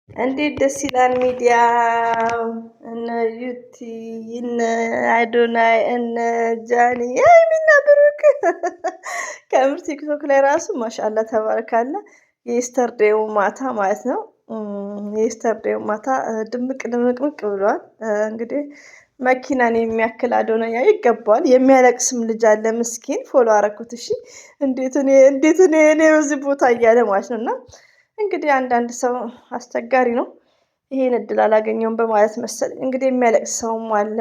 እንዴት ደስ ይላል ሚዲያው! እነ ዩቲ እነ አዶናይ እነ ጃኒ የሚና ብሩክ ከምር ቲክቶክ ላይ ራሱ ማሻአላ ተባረካላ። የስተርዴው ማታ ማለት ነው። የስተርዴው ማታ ድምቅ ድምቅምቅ ብሏል። እንግዲህ መኪናን የሚያክል አዶናይ ይገባዋል። የሚያለቅስም ልጅ አለ ምስኪን። ፎሎ አረኩት። እሺ እንዴት እኔ በዚህ ቦታ እያለ ማለት ነው። እና እንግዲህ አንዳንድ ሰው አስቸጋሪ ነው። ይሄን እድል አላገኘውም በማለት መሰለኝ እንግዲህ የሚያለቅስ ሰውም አለ።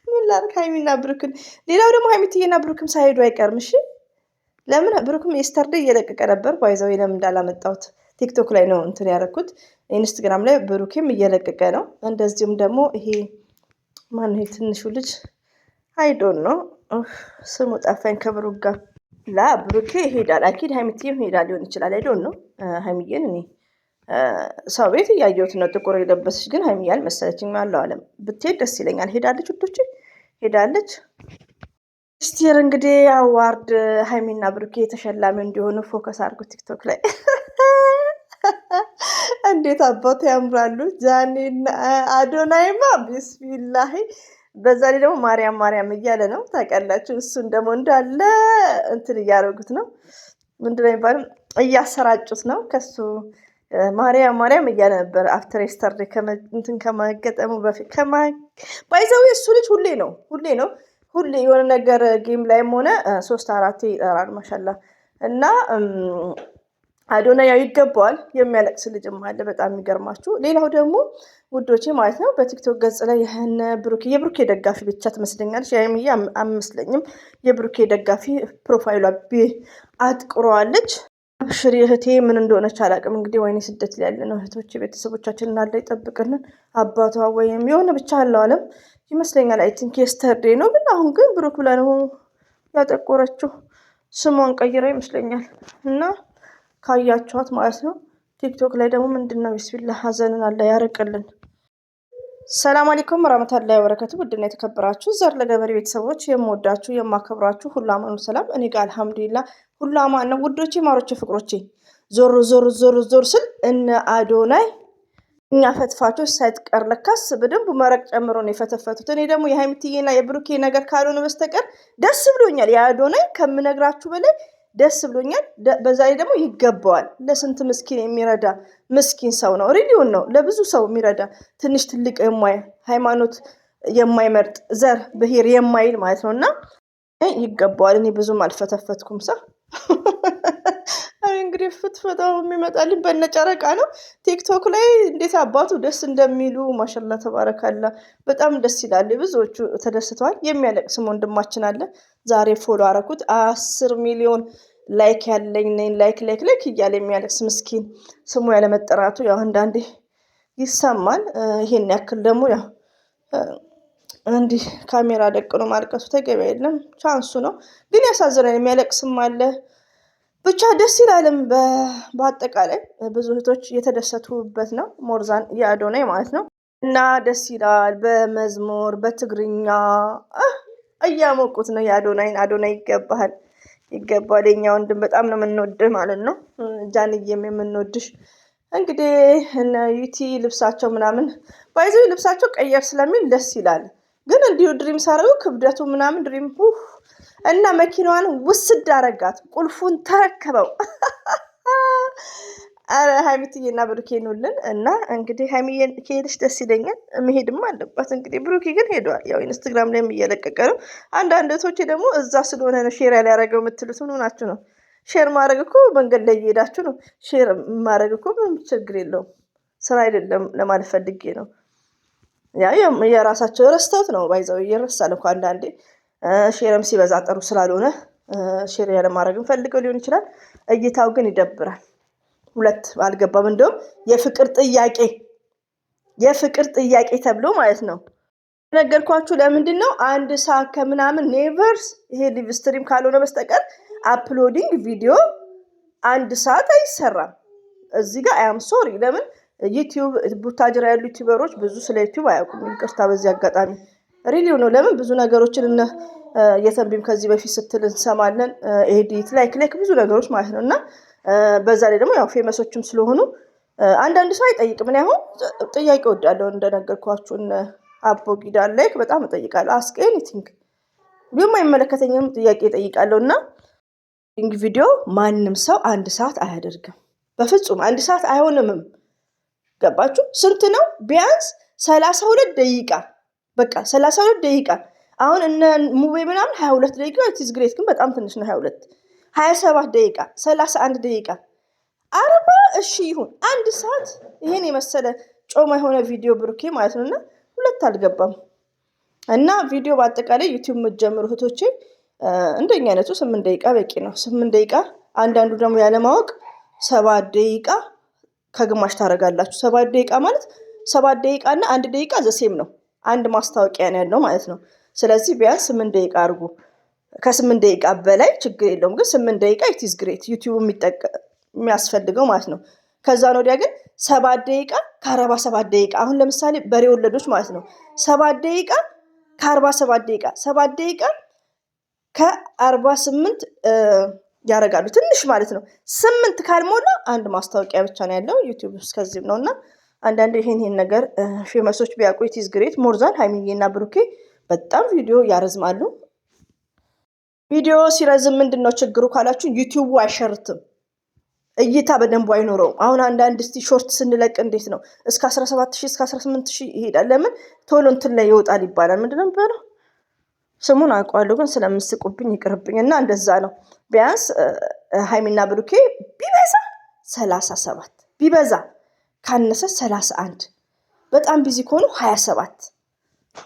ምን ላድርግ ሀይሚና ብሩክን። ሌላው ደግሞ ሀይሚትዬና ብሩክም ሳይሄዱ አይቀርም። እሺ ለምን ብሩክም የስተርዴ እየለቀቀ ነበር። ባይዘው ለምን እንዳላመጣሁት ቲክቶክ ላይ ነው እንትን ያደረኩት። ኢንስታግራም ላይ ብሩክም እየለቀቀ ነው። እንደዚሁም ደግሞ ይሄ ማን ይሄ ትንሹ ልጅ አይዶን ነው ስሙ ጠፋኝ። ከብሩክ ጋር ብሩኬ ይሄዳል አኪድ። ሀይሚትዬም ሄዳ ሊሆን ይችላል። አይዶን ነው ሀይሚዬን እኔ ሰው ቤት እያየሁት ነው። ጥቁር የለበሰች ግን ሀይሚዬ አልመሰለችኝም። ያለው አለም ብትሄድ ደስ ይለኛል። ሄዳለች ውዶች ሄዳለች። ስቲር እንግዲህ አዋርድ ሀይሚና ብሩኬ ተሸላሚ እንዲሆኑ ፎከስ አድርጉ ቲክቶክ ላይ። እንዴት አባቱ ያምራሉ! ጃኒና አዶናይማ ቢስሚላሂ። በዛ ላይ ደግሞ ማርያም ማርያም እያለ ነው ታውቃላችሁ። እሱን ደግሞ እንዳለ እንትን እያደረጉት ነው። ምንድነው የሚባለው? እያሰራጩት ነው። ከሱ ማርያም ማርያም እያለ ነበር። አፍተር የስተርዴ እንትን ከማገጠሙ በፊት ባይዘው እሱ ልጅ ሁሌ የሆነ ነገር ጌም ላይም ሆነ 3-4 ይጠራል። ማሻላ እና አዶናይ ይገባዋል። የሚያለቅስ ልጅም አለ። በጣም የሚገርማችሁ ሌላው ደግሞ ውዶቼ ማለት ነው በቲክቶክ ገጽ ላይ የብሩኬ ደጋፊ ብቻ ትመስለኛለች። የሀይሚዬ አመስለኝም። የብሩኬ ደጋፊ ፕሮፋይሏ አጥቁረዋለች። አብሽሪ እህቴ ምን እንደሆነች አላውቅም። እንግዲህ ወይኔ ስደት ላይ ያለ ነው እህቶች ቤተሰቦቻችን እናለ ይጠብቅልን። አባቷ ወይም የሆነ ብቻ አለው አለም ይመስለኛል። አይ ቲንክ የስተርዴ ነው። ግን አሁን ግን ብሩክ ብላ ነው ያጠቆረችው። ስሟን ቀይራ ይመስለኛል። እና ካያችኋት ማለት ነው ቲክቶክ ላይ ደግሞ ምንድን ነው ቢስሚላህ ሀዘንን አለ ያርቅልን። ሰላም አለይኩም ወራህመቱላሂ ወበረካቱ። ውድና የተከበራችሁ ዘር ለገበሬ ቤተሰቦች የምወዳችሁ የማከብራችሁ ሁሉ አማኑ ሰላም፣ እኔ ጋር አልሐምዱሊላህ ሁሉ አማን ነው። ውዶቼ ማሮቼ ፍቅሮቼ ዞር ስል እነ አዶናይ እኛ ፈትፋቾች ሳይቀር ለካስ በደንብ መረቅ ጨምሮ ነው የፈተፈቱት። እኔ ደግሞ የሀይሚትዬና የብሩኬ ነገር ካልሆነ በስተቀር ደስ ብሎኛል። የአዶናይ ከምነግራችሁ በላይ ደስ ብሎኛል። በዛ ላይ ደግሞ ይገባዋል። ለስንት ምስኪን የሚረዳ ምስኪን ሰው ነው። ሪሊውን ነው ለብዙ ሰው የሚረዳ ትንሽ ትልቅ የማይል ሃይማኖት የማይመርጥ ዘር ብሔር የማይል ማለት ነው። እና ይገባዋል። እኔ ብዙም አልፈተፈትኩም ሰው እንግዲህ ፍትፈታው የሚመጣልኝ በነጨረቃ ነው። ቲክቶክ ላይ እንዴት አባቱ ደስ እንደሚሉ ማሻላ ተባረካላ። በጣም ደስ ይላል። ብዙዎቹ ተደስተዋል። የሚያለቅስም ወንድማችን አለ። ዛሬ ፎሎ አረኩት 10 ሚሊዮን ላይክ ያለኝ ነኝ ላይክ እያለ የሚያለቅስ ምስኪን ስሙ ያለመጠራቱ ያው አንዳንዴ ይሰማል። ይሄን ያክል ደግሞ ያው እንዲህ ካሜራ ደቅኖ ማልቀሱ ተገቢ አይደለም። ቻንሱ ነው ግን ያሳዝናል። የሚያለቅስም አለ። ብቻ ደስ ይላልም። በአጠቃላይ ብዙ እህቶች የተደሰቱበት ነው። ሞርዛን የአዶናይ ማለት ነው። እና ደስ ይላል። በመዝሙር በትግርኛ እያሞቁት ነው የአዶናይን። አዶናይ ይገባል። የኛ ወንድም በጣም ነው የምንወድህ ማለት ነው። ጃንዬም የምንወድሽ። እንግዲህ እነ ዩቲ ልብሳቸው ምናምን ባይዘው ልብሳቸው ቀየር ስለሚል ደስ ይላል። ግን እንዲሁ ድሪም ሳረው ክብደቱ ምናምን ድሪም እና መኪናዋን ውስድ አረጋት። ቁልፉን ተረከበው። አረ ሀይሚትዬና ብሩኬ ኑልን። እና እንግዲህ ሀይሚዬ ከሄደች ደስ ይለኛል። መሄድም አለባት። እንግዲህ ብሩኬ ግን ሄደዋል። ያው ኢንስታግራም ላይ እየለቀቀ ነው። አንዳንድ እህቶቼ ደግሞ እዛ ስለሆነ ነው ሼር ያላረገው የምትሉት ምን ሆናችሁ ነው? ሼር ማድረግ እኮ መንገድ ላይ እየሄዳችሁ ነው። ሼር ማድረግ እኮ ምንም ችግር የለውም። ስራ አይደለም ለማለት ፈልጌ ነው። ያ የራሳቸው ረስተውት ነው ባይዘው እየረሳል እኮ አንዳንዴ ሼርም ሲበዛ ጥሩ ስላልሆነ ሼር ያለማድረግም ፈልገው ሊሆን ይችላል። እይታው ግን ይደብራል። ሁለት አልገባም። እንደውም የፍቅር ጥያቄ ተብሎ ማለት ነው ነገርኳችሁ። ለምንድን ነው 1 ሰዓት ከምናምን ኔቨርስ ይሄ ሊቭ ስትሪም ካልሆነ በስተቀር አፕሎዲንግ ቪዲዮ 1 ሰዓት አይሰራም። እዚህ ጋር አም ሶሪ። ለምን ዩቲዩብ ቡታጅራ ያሉ ዩቲዩበሮች ብዙ ስለ ዩቲዩብ አያውቁም። ይቅርታ በዚህ አጋጣሚ ሪሊው ነው። ለምን ብዙ ነገሮችን የተንቢም ከዚህ በፊት ስትል እንሰማለን። ኤዲት ላይክ ብዙ ነገሮች ማለት ነው። እና በዛ ላይ ደግሞ ያው ፌመሶችም ስለሆኑ አንዳንድ ሰው አይጠይቅም። እኔ አሁን ጥያቄ እወዳለሁ እንደነገርኳችሁ አቦ ጊዳ ላይክ በጣም እጠይቃለሁ። አስክ ኤኒቲንግ ግን አይመለከተኝም ጥያቄ እጠይቃለሁ። እና ቪዲዮ ማንም ሰው 1 ሰዓት አያደርግም በፍጹም 1 ሰዓት አይሆንምም። ገባችሁ? ስንት ነው? ቢያንስ 32 ደቂቃ በቃ 32 ደቂቃ። አሁን እነ ሙቤ ምናምን 22 ደቂቃ ኢትስ ግሬት ግን በጣም ትንሽ ነው። 27 ደቂቃ 31 ደቂቃ 40 እሺ ይሁን 1 ሰዓት ይሄን የመሰለ ጮማ የሆነ ቪዲዮ ብሩኬ ማለት ነውና 2 አልገባም። እና ቪዲዮ በአጠቃላይ ዩቲዩብ የምትጀምሩ እህቶቼ እንደኛ አይነቱ 8 ደቂቃ በቂ ነው። 8 ደቂቃ አንዳንዱ ደግሞ ያለማወቅ 7 ደቂቃ ከግማሽ ታረጋላችሁ። 7 ደቂቃ ማለት 7 ደቂቃ እና 1 ደቂቃ ዘሴም ነው። አንድ ማስታወቂያ ነው ያለው ማለት ነው። ስለዚህ ቢያንስ 8 ደቂቃ አድርጉ። ከ8 ደቂቃ በላይ ችግር የለውም። ግን 8 ደቂቃ ኢትስ ግሬት ዩቲዩብ የሚያስፈልገው ማለት ነው። ከዛ ነው ወዲያ ግን 7 ደቂቃ ከ47 ደቂቃ አሁን ለምሳሌ በሬ ወለዶች ማለት ነው 7 ደቂቃ ከ47 ደቂቃ 7 ደቂቃ ከ48 ያደርጋሉ ትንሽ ማለት ነው። 8 ካልሞላ አንድ ማስታወቂያ ብቻ ነው ያለው ዩቲዩብ እስከዚህም ነውና አንዳንዴ ይሄን ነገር ፌመሶች ቢያውቁ ኢትስ ግሬት ሞርዛን ሃይሚዬና ብሩኬ በጣም ቪዲዮ ያረዝማሉ። ቪዲዮ ሲረዝም ምንድነው ችግሩ ካላችሁ ዩቲዩቡ አይሸርትም፣ እይታ በደንብ አይኖረውም። አሁን አንዳንድ እስቲ ሾርት ስንለቅ እንዴት ነው እስከ 17000 እስከ 18000 ይሄዳል። ለምን ቶሎ እንትን ላይ ይወጣል ይባላል። ምንድነው የሚባለው? ስሙን አውቀዋለሁ ግን ስለምስቁብኝ ይቅርብኝና እንደዛ ነው። ቢያንስ ሃይሚና ብሩኬ ቢበዛ 37 ቢበዛ ካነሰ 31 በጣም ቢዚ ከሆኑ 27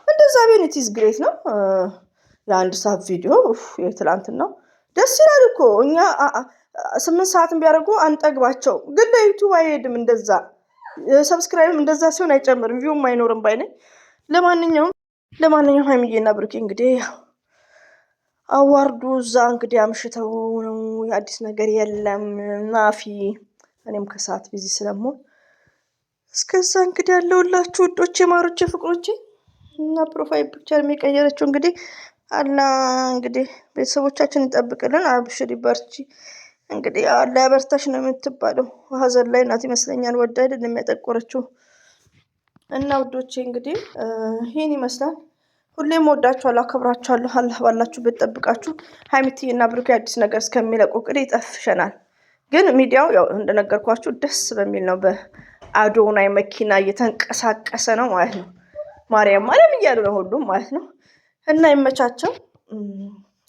እንደዛ ቢሆን ኢትስ ግሬት ነው። የ1 ሰዓት ቪዲዮ የትላንትናው ደስ ይላል እኮ እኛ 8 ሰዓትን ቢያደርጉ አንጠግባቸው። ግን ለዩቲዩብ አይሄድም እንደዛ። ሰብስክራይብም እንደዛ ሲሆን አይጨምርም፣ ቪውም አይኖርም ባይነኝ። ለማንኛውም ሃይሚዬና ብሩኬ እንግዲህ አዋርዱ እዛ እንግዲህ አምሽተው ነው። የአዲስ ነገር የለም ናፊ። እኔም ከሰዓት ቢዚ ስለምሆን እስከዛ እንግዲህ ያለውላችሁ ውዶቼ፣ ማሮቼ፣ ፍቅሮቼ እና ፕሮፋይል ፒክቸር የሚቀየረችው እንግዲህ አላ እንግዲህ ቤተሰቦቻችን ይጠብቅልን። አብሽሪ በርቺ። እንግዲህ አላ ያበርታሽ ነው የምትባለው። ሀዘን ላይ ናት ይመስለኛል ወዳ አይደል የሚያጠቆረችው። እና ውዶቼ እንግዲህ ይሄን ይመስላል። ሁሌም ወዳችኋለሁ፣ አከብራችኋለሁ። አላህ ባላችሁበት ጠብቃችሁ። ሃይሚዬና ብሩኬ አዲስ ነገር እስከሚለቁ እንግዲህ ይጠፍሸናል። ግን ሚዲያው ያው እንደነገርኳችሁ ደስ በሚል ነው። በአዶናይ መኪና እየተንቀሳቀሰ ነው ማለት ነው። ማርያም እያሉ ነው ሁሉም ማለት ነው። እና ይመቻቸው።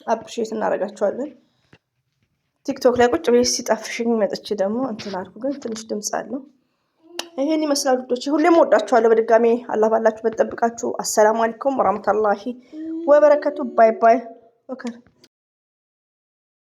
አፕሪሼት እናደርጋቸዋለን። ቲክቶክ ላይ ቁጭ ብዬ ሲጠፍሽኝ መጥቼ ደግሞ እንትን አልኩ። ግን ትንሽ ድምፅ አለው። ይሄን ይመስላል ውዶቼ። ሁሌም ወዳችኋለሁ። በድጋሚ አላህ ባላችሁበት ጠብቃችሁ። አሰላሙ አለይኩም ወራህመቱላሂ ወበረከቱ። ባይ ባይ። ኦኬ